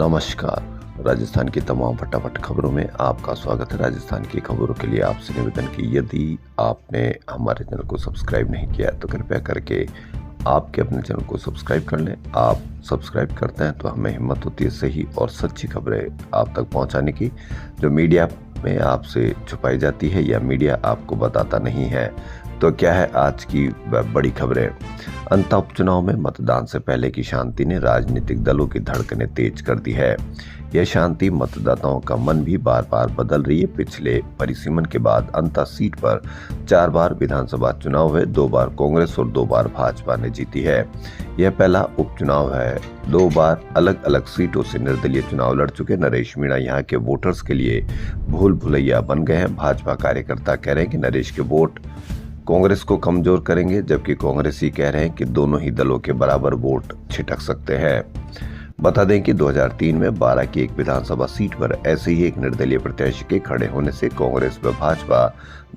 नमस्कार। राजस्थान की तमाम फटाफट खबरों में आपका स्वागत है। राजस्थान की खबरों के लिए आपसे निवेदन कि यदि आपने हमारे चैनल को सब्सक्राइब नहीं किया तो कृपया करके आपके अपने चैनल को सब्सक्राइब कर लें। आप सब्सक्राइब करते हैं तो हमें हिम्मत होती है सही और सच्ची खबरें आप तक पहुंचाने की, जो मीडिया में आपसे छुपाई जाती है या मीडिया आपको बताता नहीं है। तो क्या है आज की बड़ी खबरें। अंतः उपचुनाव में मतदान से पहले की शांति ने राजनीतिक दलों की धड़कनें तेज कर दी है। यह शांति मतदाताओं का मन भी बार बार बदल रही है। पिछले परिसीमन के बाद अंतः सीट पर 4 बार विधानसभा चुनाव हुए, 2 बार कांग्रेस और 2 बार भाजपा ने जीती है। यह पहला उपचुनाव है। 2 बार अलग अलग सीटों से निर्दलीय चुनाव लड़ चुके नरेश मीणा यहाँ के वोटर्स के लिए भूल भुलैया बन गए हैं। भाजपा कार्यकर्ता कह रहे हैं कि नरेश के वोट कांग्रेस को कमजोर करेंगे, जबकि कांग्रेसी कह रहे हैं कि दोनों ही दलों के बराबर वोट छिटक सकते हैं। बता दें कि 2003 में 12 की एक विधानसभा सीट पर ऐसे ही एक निर्दलीय प्रत्याशी के खड़े होने से कांग्रेस व भाजपा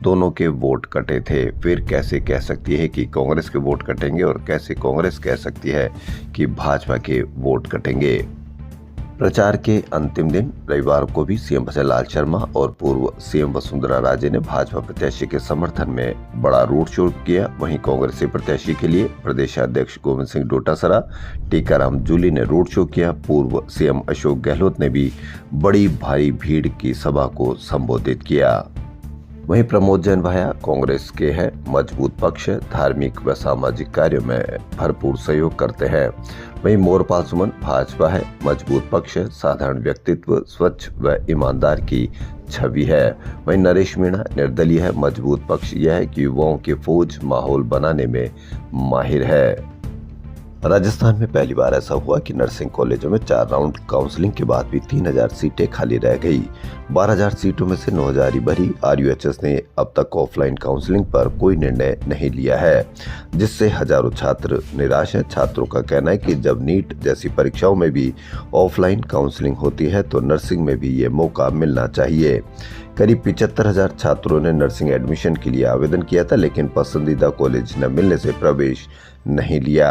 दोनों के वोट कटे थे। फिर कैसे कह सकती है कि कांग्रेस के वोट कटेंगे और कैसे कांग्रेस कह सकती है कि भाजपा के वोट कटेंगे। प्रचार के अंतिम दिन रविवार को भी सीएम भजन लाल शर्मा और पूर्व सीएम वसुंधरा राजे ने भाजपा प्रत्याशी के समर्थन में बड़ा रोड शो किया। वहीं कांग्रेसी प्रत्याशी के लिए प्रदेशाध्यक्ष गोविंद सिंह डोटासरा, टीकाराम जूली ने रोड शो किया। पूर्व सीएम अशोक गहलोत ने भी बड़ी भारी भीड़ की सभा को संबोधित किया। वहीं प्रमोद जैन भाया कांग्रेस के हैं मजबूत पक्ष, धार्मिक व सामाजिक कार्यों में भरपूर सहयोग करते हैं। वहीं मोरपाल सुमन भाजपा है मजबूत पक्ष, साधारण व्यक्तित्व, स्वच्छ व ईमानदार की छवि है। वहीं नरेश मीणा निर्दलीय है मजबूत पक्ष, यह है कि युवाओं की फौज माहौल बनाने में माहिर है। राजस्थान में पहली बार ऐसा हुआ कि नर्सिंग कॉलेजों में 4 राउंड काउंसलिंग के बाद भी 3000 सीटें खाली रह गई। 12000 सीटों में से 9000 ही भरी। RUHS ने अब तक ऑफलाइन काउंसलिंग पर कोई निर्णय नहीं लिया है, जिससे हजारों छात्र निराश हैं। छात्रों का कहना है कि जब नीट जैसी परीक्षाओं में भी ऑफलाइन काउंसलिंग होती है तो नर्सिंग में भी ये मौका मिलना चाहिए। करीब 75,000 छात्रों ने नर्सिंग एडमिशन के लिए आवेदन किया था, लेकिन पसंदीदा कॉलेज न मिलने से प्रवेश नहीं लिया।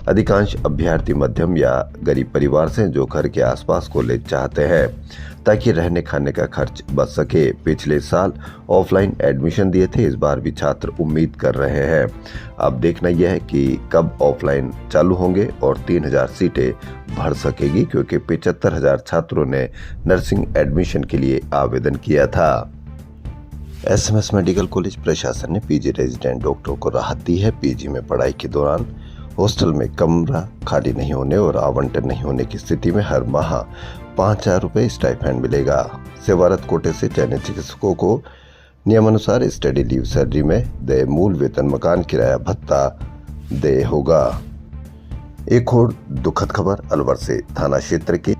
अधिकांश अभ्यर्थी मध्यम या गरीब परिवार से, जो घर के आसपास कॉलेज चाहते हैं ताकि रहने खाने का खर्च बच सके। पिछले साल ऑफलाइन एडमिशन दिए थे, इस बार भी छात्र उम्मीद कर रहे हैं। अब देखना यह है कि कब ऑफलाइन चालू होंगे और 3000 सीटें भर सकेगी, क्योंकि 75,000 छात्रों ने नर्सिंग एडमिशन के लिए आवेदन किया था। SMS मेडिकल कॉलेज प्रशासन ने PG रेजिडेंट डॉक्टरों को राहत दी है। PG में पढ़ाई के दौरान हॉस्टल में कमरा खाली नहीं होने और आवंटन नहीं होने की स्थिति में हर माह 5000 रुपये स्टाइपेंड मिलेगा। सेवारत कोटे से चयनित चिकित्सकों को नियमानुसार स्टडी लीव सैलरी में दे मूल वेतन मकान किराया भत्ता दे होगा। एक और दुखद खबर अलवर से। थाना क्षेत्र के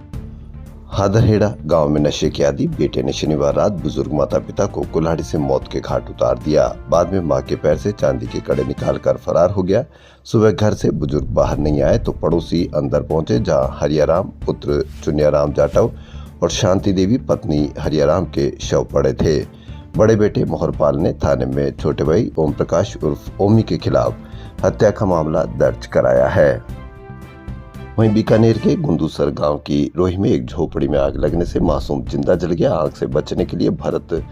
हादरहेड़ा गांव में नशे की आदी बेटे ने शनिवार रात बुजुर्ग माता पिता को कुल्हाड़ी से मौत के घाट उतार दिया। बाद में मां के पैर से चांदी के कड़े निकालकर फरार हो गया। सुबह घर से बुजुर्ग बाहर नहीं आए तो पड़ोसी अंदर पहुंचे, जहां हरियाराम पुत्र चुनियाराम जाटव और शांति देवी पत्नी हरियाराम के शव पड़े थे। बड़े बेटे मोहरपाल ने थाने में छोटे भाई ओम प्रकाश उर्फ ओमी के खिलाफ हत्या का मामला दर्ज कराया है। वहीं बीकानेर के गुंदूसर गांव की रोही में एक झोपड़ी में आग लगने से मासूम जिंदा जल गया। आग से बचने के लिए भरत,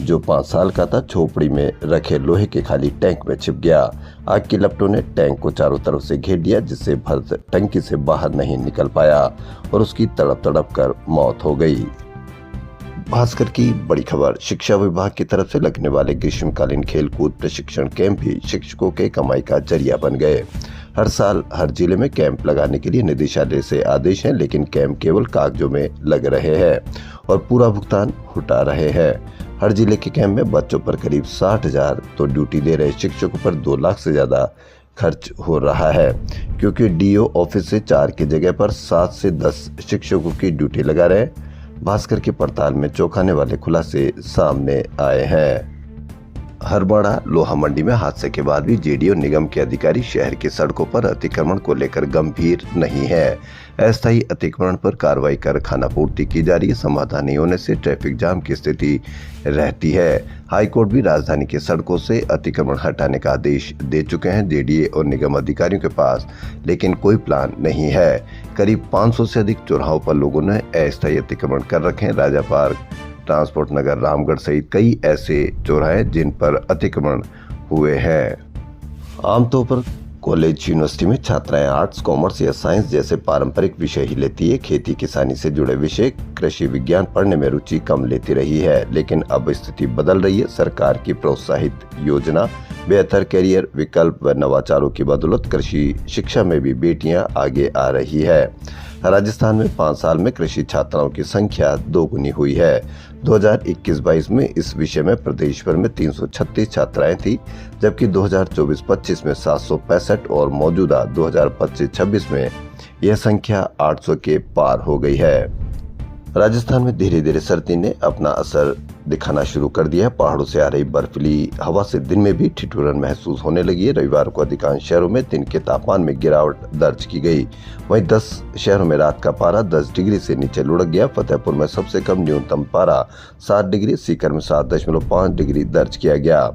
जो 5 साल का था, झोपड़ी में रखे लोहे के खाली टैंक में छिप गया। आग की लपटों ने टैंक को चारों तरफ से घेर दिया, जिससे भरत टंकी से बाहर नहीं निकल पाया और उसकी तड़प तड़प कर मौत हो गई। भास्कर की बड़ी खबर। शिक्षा विभाग की तरफ से लगने वाले ग्रीष्मकालीन खेलकूद प्रशिक्षण कैंप भी शिक्षकों के कमाई का जरिया बन गए। हर साल हर जिले में कैंप लगाने के लिए निदेशालय से आदेश हैं, लेकिन कैंप केवल कागजों में लग रहे हैं और पूरा भुगतान उठा रहे हैं। हर जिले के कैंप में बच्चों पर करीब 60,000 तो ड्यूटी दे रहे शिक्षकों पर 2 लाख से ज्यादा खर्च हो रहा है, क्योंकि DO ऑफिस से 4 की जगह पर 7 से 10 शिक्षकों की ड्यूटी लगा रहे। भास्कर की पड़ताल में चौंकाने वाले खुलासे सामने आए हैं। हरबाड़ा लोहा मंडी में हादसे के बाद भी जेडी और निगम के अधिकारी शहर की सड़कों पर अतिक्रमण को लेकर गंभीर नहीं है। अस्थायी अतिक्रमण पर कार्रवाई कर खानापूर्ति की जा रही है। समाधान नहीं होने से ट्रैफिक जाम की स्थिति रहती है। हाईकोर्ट भी राजधानी की सड़कों से अतिक्रमण हटाने का आदेश दे चुके हैं जेडीए और निगम अधिकारियों के पास, लेकिन कोई प्लान नहीं है। करीब 500 से अधिक चौराहों पर लोगों ने अस्थायी अतिक्रमण कर रखे हैं। राजा पार्क, ट्रांसपोर्ट नगर, रामगढ़ सहित कई ऐसे चौराहे जिन पर अतिक्रमण हुए हैं। आमतौर पर कॉलेज यूनिवर्सिटी में छात्राएं आर्ट्स, कॉमर्स या साइंस जैसे पारंपरिक विषय ही लेती है। खेती किसानी से जुड़े विषय, कृषि विज्ञान पढ़ने में रुचि कम लेती रही है, लेकिन अब स्थिति बदल रही है। सरकार की प्रोत्साहित योजना, बेहतर करियर विकल्प व नवाचारों की बदौलत कृषि शिक्षा में भी बेटियां आगे आ रही है। राजस्थान में 5 साल में कृषि छात्राओं की संख्या दोगुनी हुई है। 2021-22 में इस विषय में प्रदेश भर में 336 छात्राएं थी, जबकि 2024-25 में 765 और मौजूदा 2025-26 में यह संख्या 800 के पार हो गई है। राजस्थान में धीरे धीरे सर्दी ने अपना असर दिखाना शुरू कर दिया है। पहाड़ों से आ रही बर्फीली हवा से दिन में भी ठिठुरन महसूस होने लगी है। रविवार को अधिकांश शहरों में दिन के तापमान में गिरावट दर्ज की गई। वहीं 10 शहरों में रात का पारा 10 डिग्री से नीचे लुढ़क गया। फतेहपुर में सबसे कम न्यूनतम पारा 7 डिग्री, सीकर में 7.5 डिग्री दर्ज किया गया।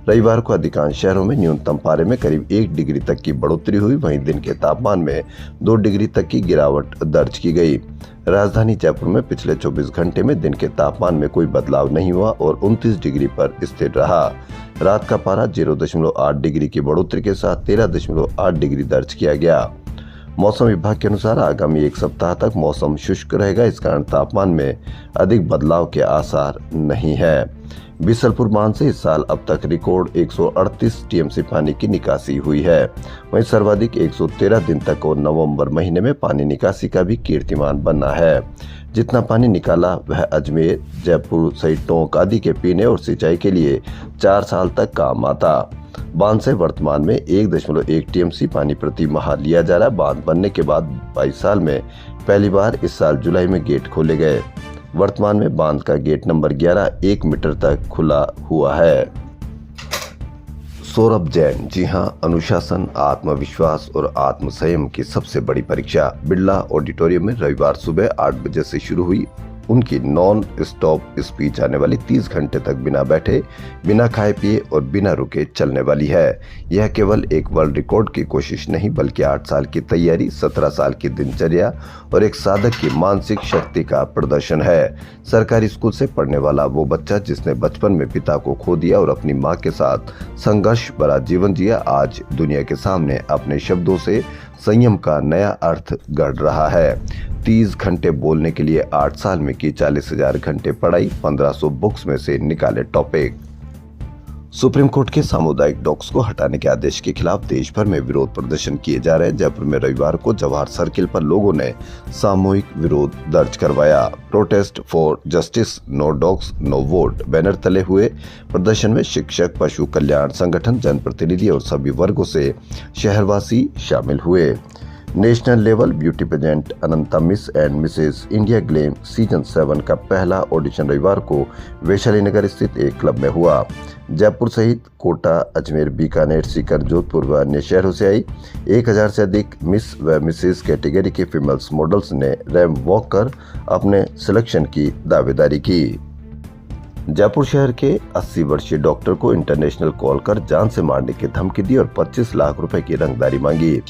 रविवार को अधिकांश शहरों में न्यूनतम पारे में करीब 1 डिग्री तक की बढ़ोतरी हुई। वहीं दिन के तापमान में 2 डिग्री तक की गिरावट दर्ज की गई। राजधानी जयपुर में पिछले 24 घंटे में दिन के तापमान में कोई बदलाव नहीं हुआ और 29 डिग्री पर स्थिर रहा। रात का पारा 0.8 डिग्री की बढ़ोतरी के साथ 13.8 डिग्री दर्ज किया गया। मौसम विभाग के अनुसार आगामी 1 सप्ताह तक मौसम शुष्क रहेगा। इस कारण तापमान में अधिक बदलाव के आसार नहीं है। बिसलपुर बांध से इस साल अब तक रिकॉर्ड 138 टीएमसी पानी की निकासी हुई है। वहीं सर्वाधिक 113 दिन तक और नवंबर महीने में पानी निकासी का भी कीर्तिमान बना है। जितना पानी निकाला वह अजमेर, जयपुर सहित टोंक आदि के पीने और सिंचाई के लिए 4 साल तक काम आता। बांध से वर्तमान में 1.1 टीएमसी पानी प्रति माह लिया जा रहा है। बांध बनने के बाद 22 साल में पहली बार इस साल जुलाई में गेट खोले गए। वर्तमान में बांध का गेट नंबर 11 1 मीटर तक खुला हुआ है। सौरभ जैन, जी हां, अनुशासन, आत्मविश्वास और आत्मसंयम की सबसे बड़ी परीक्षा बिरला ऑडिटोरियम में रविवार सुबह 8 बजे से शुरू हुई। उनकी नॉन स्टॉप स्पीच आने वाली 30 घंटे तक बिना बैठे, बिना खाए पिए और बिना रुके चलने वाली है। यह केवल एक वर्ल्ड रिकॉर्ड की कोशिश नहीं बल्कि 8 साल की तैयारी, 17 साल की दिनचर्या और एक साधक की मानसिक शक्ति का प्रदर्शन है। सरकारी स्कूल से पढ़ने वाला वो बच्चा जिसने बचपन में पिता को खो दिया और अपनी माँ के साथ संघर्ष भरा जीवन जिया, आज दुनिया के सामने अपने शब्दों से संयम का नया अर्थ गढ़ रहा है। 30 घंटे बोलने के लिए 8 साल में की 40,000 घंटे पढ़ाई, 1500 बुक्स में से निकाले टॉपिक। सुप्रीम कोर्ट के सामुदायिक डॉग्स को हटाने के आदेश के खिलाफ देश भर में विरोध प्रदर्शन किए जा रहे हैं। जयपुर में रविवार को जवाहर सर्किल पर लोगों ने सामूहिक विरोध दर्ज करवाया। Protest for justice, no dogs no vote banner तले हुए प्रदर्शन में शिक्षक, पशु कल्याण संगठन, जनप्रतिनिधि और सभी वर्गों से शहरवासी शामिल हुए। National level beauty pageant Ananta Miss and Mrs India glam season 7 का पहला ऑडिशन रविवार को वैशाली नगर स्थित एक क्लब में हुआ। जयपुर सहित कोटा, अजमेर, बीकानेर, सीकर, जोधपुर व अन्य शहरों से आई 1000 से अधिक मिस व मिसेस कैटेगरी के फीमेल्स मॉडल्स ने रैंप वॉक कर अपने सिलेक्शन की दावेदारी की। जयपुर शहर के 80 वर्षीय डॉक्टर को इंटरनेशनल कॉल कर जान से मारने की धमकी दी और 25 लाख रुपए की रंगदारी मांगी।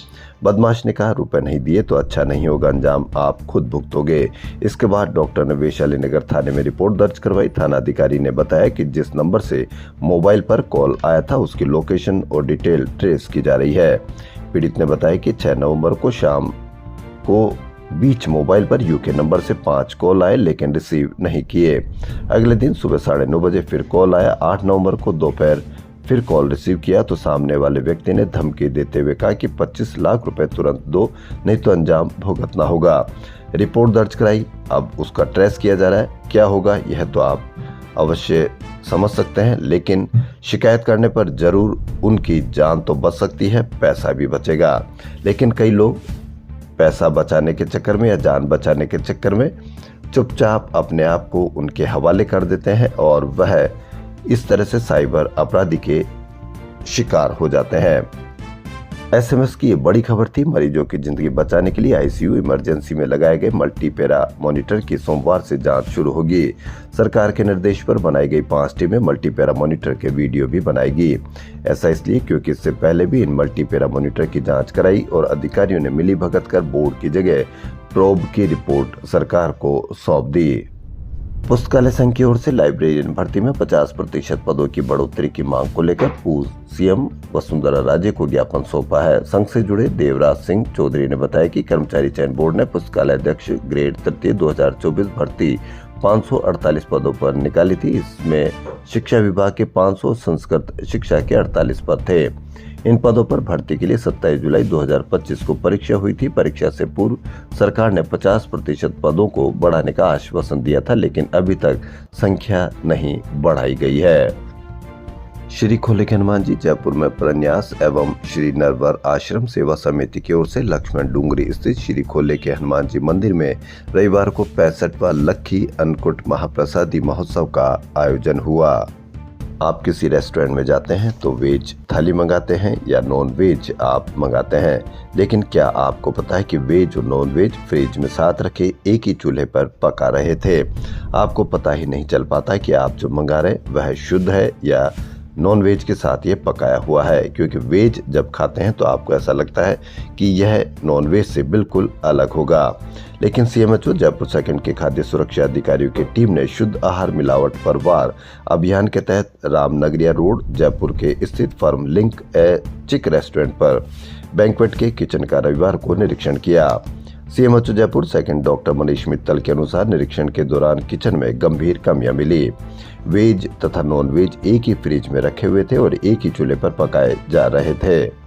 बदमाश ने कहा, रुपए नहीं दिए तो अच्छा नहीं होगा, अंजाम आप खुद भुगतोगे। इसके बाद डॉक्टर ने वैशाली नगर थाने में रिपोर्ट दर्ज करवाई। थाना अधिकारी ने बताया कि जिस नंबर से मोबाइल पर कॉल आया था उसकी लोकेशन और डिटेल ट्रेस की जा रही है। पीड़ित ने बताया कि 6 नवंबर को शाम को बीच मोबाइल पर यूके नंबर से 5 कॉल आए लेकिन रिसीव नहीं किए। अगले दिन सुबह 9:30 बजे फिर कॉल आया। 8 नवंबर को दोपहर फिर कॉल रिसीव किया तो सामने वाले व्यक्ति ने धमकी देते हुए कहा कि 25 लाख रुपए तुरंत दो, नहीं तो अंजाम भुगतना होगा। रिपोर्ट दर्ज कराई, अब उसका ट्रेस किया जा रहा है। क्या होगा यह तो आप अवश्य समझ सकते हैं, लेकिन शिकायत करने पर जरूर उनकी जान तो बच सकती है, पैसा भी बचेगा। लेकिन कई लोग पैसा बचाने के चक्कर में या जान बचाने के चक्कर में चुपचाप अपने आप को उनके हवाले कर देते हैं और वह इस तरह से साइबर अपराधी के शिकार हो जाते हैं। एसएमएस की ये बड़ी खबर थी। मरीजों की जिंदगी बचाने के लिए आईसीयू इमरजेंसी में लगाए गए मल्टीपैरा मॉनिटर की सोमवार से जांच शुरू होगी। सरकार के निर्देश पर बनाई गई 5 टीमें मल्टीपैरा मॉनिटर के वीडियो भी बनाएगी। ऐसा इसलिए क्योंकि इससे पहले भी इन मल्टीपैरा मॉनिटर की जांच कराई और अधिकारियों ने मिलीभगत कर बोर्ड की जगह प्रोब की रिपोर्ट सरकार को सौंप दी। पुस्तकालय संघ की ओर से लाइब्रेरियन भर्ती में 50% पदों की बढ़ोतरी की मांग को लेकर पूर्व सीएम वसुंधरा राजे को ज्ञापन सौंपा है। संघ से जुड़े देवराज सिंह चौधरी ने बताया कि कर्मचारी चयन बोर्ड ने पुस्तकालय अध्यक्ष ग्रेड तृतीय 2024 भर्ती 548 पदों पर निकाली थी। इसमें शिक्षा विभाग के 500, संस्कृत शिक्षा के 48 पद थे। इन पदों पर भर्ती के लिए 27 जुलाई 2025 को परीक्षा हुई थी। परीक्षा से पूर्व सरकार ने 50% पदों को बढ़ाने का आश्वासन दिया था, लेकिन अभी तक संख्या नहीं बढ़ाई गई है। श्री खोले के हनुमान जी जयपुर में प्रन्यास एवं श्री नरवर आश्रम सेवा समिति की ओर से लक्ष्मण डूंगरी स्थित श्री खोले के हनुमान जी मंदिर में रविवार को 65वां लक्खी अन्नकूट महाप्रसादी महोत्सव का आयोजन हुआ। आप किसी रेस्टोरेंट में जाते हैं तो वेज थाली मंगाते हैं या नॉन वेज आप मंगाते हैं, लेकिन क्या आपको पता है कि वेज और नॉन वेज फ्रिज में साथ रखे एक ही चूल्हे पर पका रहे थे। आपको पता ही नहीं चल पाता कि आप जो मंगा रहे वह शुद्ध है या नॉन वेज के साथ ये पकाया हुआ है, क्योंकि वेज जब खाते हैं तो आपको ऐसा लगता है कि यह नॉन वेज से बिल्कुल अलग होगा। लेकिन सीएमएचओ जयपुर सेकंड के खाद्य सुरक्षा अधिकारियों की टीम ने शुद्ध आहार मिलावट पर वार अभियान के तहत रामनगरिया रोड जयपुर के स्थित फर्म लिंक ए चिक रेस्टोरेंट पर बैंक्वेट के किचन का रविवार को निरीक्षण किया। CMHO Jaipur second doctor Manish Mittal के अनुसार निरीक्षण के दौरान किचन में गंभीर कमियां मिली। वेज तथा नॉन वेज एक ही फ्रिज में रखे हुए थे और एक ही चूल्हे पर पकाए जा रहे थे।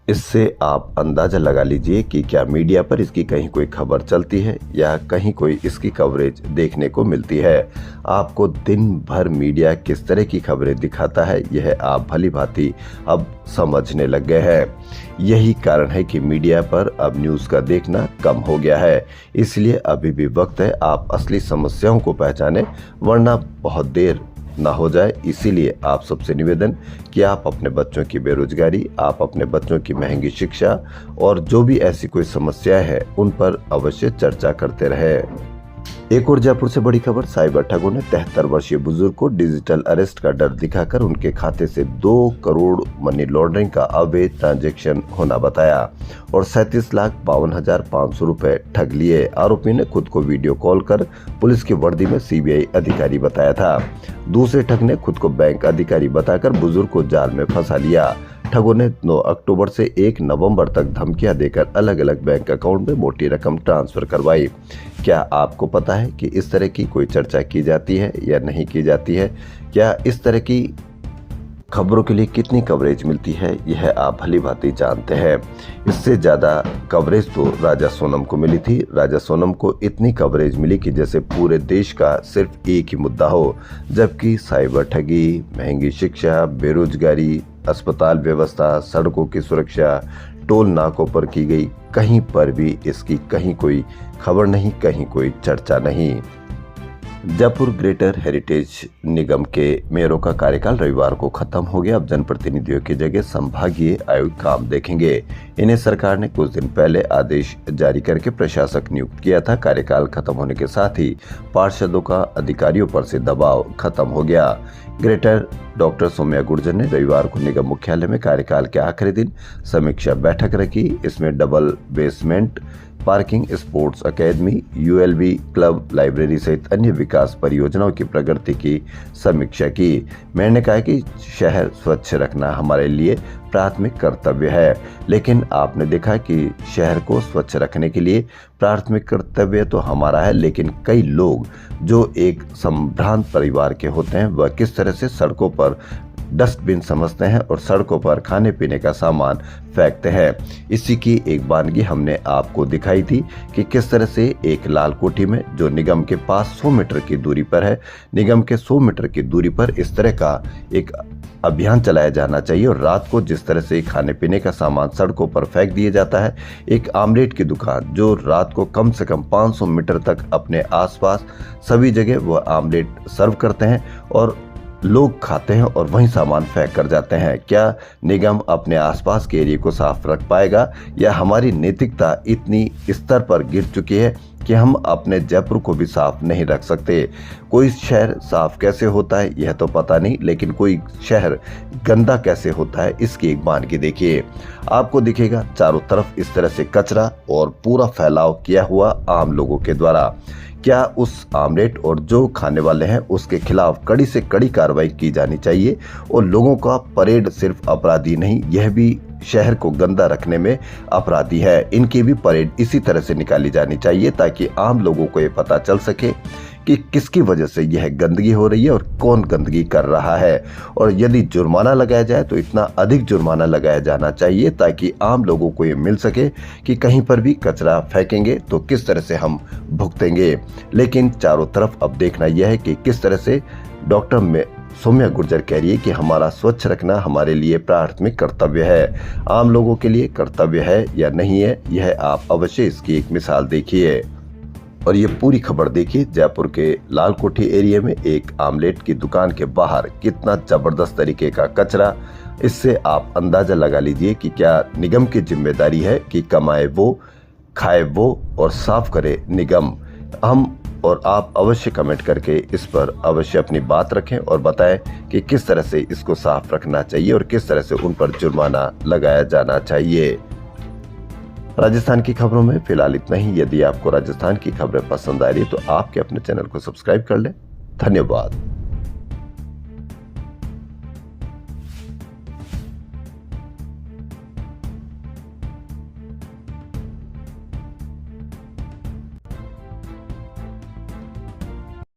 इससे आप अंदाजा लगा लीजिए कि क्या मीडिया पर इसकी कहीं कोई खबर चलती है या कहीं कोई इसकी कवरेज देखने को मिलती है। आपको दिन भर मीडिया किस तरह की खबरें दिखाता है यह आप भली भांति अब समझने लग गए हैं। यही कारण है कि मीडिया पर अब न्यूज़ का देखना कम हो गया है। इसलिए अभी भी वक्त है आप असली समस्याओं को पहचानें, वरना बहुत देर ना हो जाए। इसीलिए आप सबसे निवेदन कि आप अपने बच्चों की बेरोजगारी, आप अपने बच्चों की महंगी शिक्षा और जो भी ऐसी कोई समस्याएं हैं उन पर अवश्य चर्चा करते रहें। एक और जयपुर से बड़ी खबर, साइबर ठगों ने 73 वर्षीय बुजुर्ग को डिजिटल अरेस्ट का डर दिखाकर उनके खाते से 2 करोड़ मनी लॉन्ड्रिंग का अवैध ट्रांजैक्शन होना बताया और 37,52,500 रुपए ठग लिए। आरोपी ने खुद को वीडियो कॉल कर पुलिस की वर्दी में सीबीआई अधिकारी बताया था। दूसरे ठग ने खुद को बैंक अधिकारी बताकर बुजुर्ग को जाल में फंसा लिया। ठगों ने 9 अक्टूबर से 1 नवंबर तक धमकियां देकर अलग अलग बैंक अकाउंट में मोटी रकम ट्रांसफर करवाई। क्या आपको पता है कि इस तरह की कोई चर्चा की जाती है या नहीं की जाती है? क्या इस तरह की खबरों के लिए कितनी कवरेज मिलती है यह आप भली भांति जानते हैं। इससे ज़्यादा कवरेज तो राजा सोनम को मिली थी। राजा सोनम को इतनी कवरेज मिली कि जैसे पूरे देश का सिर्फ एक ही मुद्दा हो, जबकि साइबर ठगी, महंगी शिक्षा, बेरोजगारी, अस्पताल व्यवस्था, सड़कों की सुरक्षा, टोल नाकों पर की गई कहीं पर भी इसकी कहीं कोई खबर नहीं, कहीं कोई चर्चा नहीं। जयपुर ग्रेटर हेरिटेज निगम के मेयरों का कार्यकाल रविवार को खत्म हो गया। अब जनप्रतिनिधियों की जगह संभागीय आयुक्त काम देखेंगे। इन्हें सरकार ने कुछ दिन पहले आदेश जारी करके प्रशासक नियुक्त किया था। कार्यकाल खत्म होने के साथ ही पार्षदों का अधिकारियों पर से दबाव खत्म हो गया। ग्रेटर डॉक्टर सौम्या गुर्जर ने रविवार को निगम मुख्यालय में कार्यकाल के आखिरी दिन समीक्षा बैठक रखी। इसमें double basement parking, sports academy, ULB club, library सहित अन्य विकास परियोजनाओं की प्रगति की समीक्षा की। मैंने कहा कि शहर स्वच्छ रखना हमारे लिए प्राथमिक कर्तव्य है, लेकिन आपने देखा कि शहर को स्वच्छ रखने के लिए प्राथमिक कर्तव्य तो हमारा है, लेकिन कई लोग जो एक संभ्रांत परिवार के होते हैं वह किस तरह से सड़कों पर डस्टबिन समझते हैं और सड़कों पर खाने पीने का सामान फेंकते हैं। इसी की एक वानगी हमने आपको दिखाई थी कि किस तरह से एक लाल कोठी में, जो निगम के पास 100 मीटर की दूरी पर है, निगम के 100 मीटर की दूरी पर इस तरह का एक अभियान चलाया जाना चाहिए। और रात को जिस तरह से खाने पीने का सामान सड़कों पर फेंक दिया जाता है, एक आमलेट की दुकान जो रात को कम से कम 500 मीटर तक अपने आसपास सभी जगह वह आमलेट सर्व करते हैं और लोग खाते हैं और वहीं सामान फेंक कर जाते हैं। क्या निगम अपने आसपास के एरिया को साफ रख पाएगा, या हमारी नैतिकता इतनी स्तर पर गिर चुकी है कि हम अपने जयपुर को भी साफ नहीं रख सकते? कोई शहर साफ कैसे होता है यह तो पता नहीं, लेकिन कोई शहर गंदा कैसे होता है इसकी एक वानगी देखिए। आपको दिखेगा चारों तरफ इस तरह से कचरा और पूरा फैलाव किया हुआ आम लोगों के द्वारा। क्या उस आमलेट और जो खाने वाले हैं उसके खिलाफ कड़ी से कड़ी कार्रवाई की जानी चाहिए। और लोगों का परेड सिर्फ अपराधी नहीं, यह भी शहर को गंदा रखने में अपराधी है। इनकी भी परेड इसी तरह से निकाली जानी चाहिए ताकि आम लोगों को ये पता चल सके कि किसकी वजह से यह गंदगी हो रही है और कौन गंदगी कर रहा है। और यदि जुर्माना लगाया जाए तो इतना अधिक जुर्माना लगाया जाना चाहिए ताकि आम लोगों को ये मिल सके कि कहीं पर भी कचरा फेंकेंगे तो किस तरह से हम भुगतेंगे। लेकिन चारों तरफ अब देखना यह है कि किस तरह से डॉक्टर सौम्या गुर्जर कह रही है कि हमारा स्वच्छ रखना हमारे लिए प्राथमिक कर्तव्य है। आम लोगों के लिए कर्तव्य है या नहीं है, यह आप अवश्य इसकी एक मिसाल देखिए। और ये पूरी खबर देखिए, जयपुर के लाल कोठी एरिया में एक आमलेट की दुकान के बाहर कितना जबरदस्त तरीके का कचरा। इससे आप अंदाजा लगा लीजिए कि क्या निगम की जिम्मेदारी है कि कमाए वो, खाए वो और साफ करे निगम। हम और आप अवश्य कमेंट करके इस पर अवश्य अपनी बात रखें और बताएं कि किस तरह से इसको साफ रखना चाहिए और किस तरह से उन पर जुर्माना लगाया जाना चाहिए। राजस्थान की खबरों में फिलहाल इतना ही। यदि आपको राजस्थान की खबरें पसंद आ रही है तो आपके अपने चैनल को सब्सक्राइब कर लें। धन्यवाद।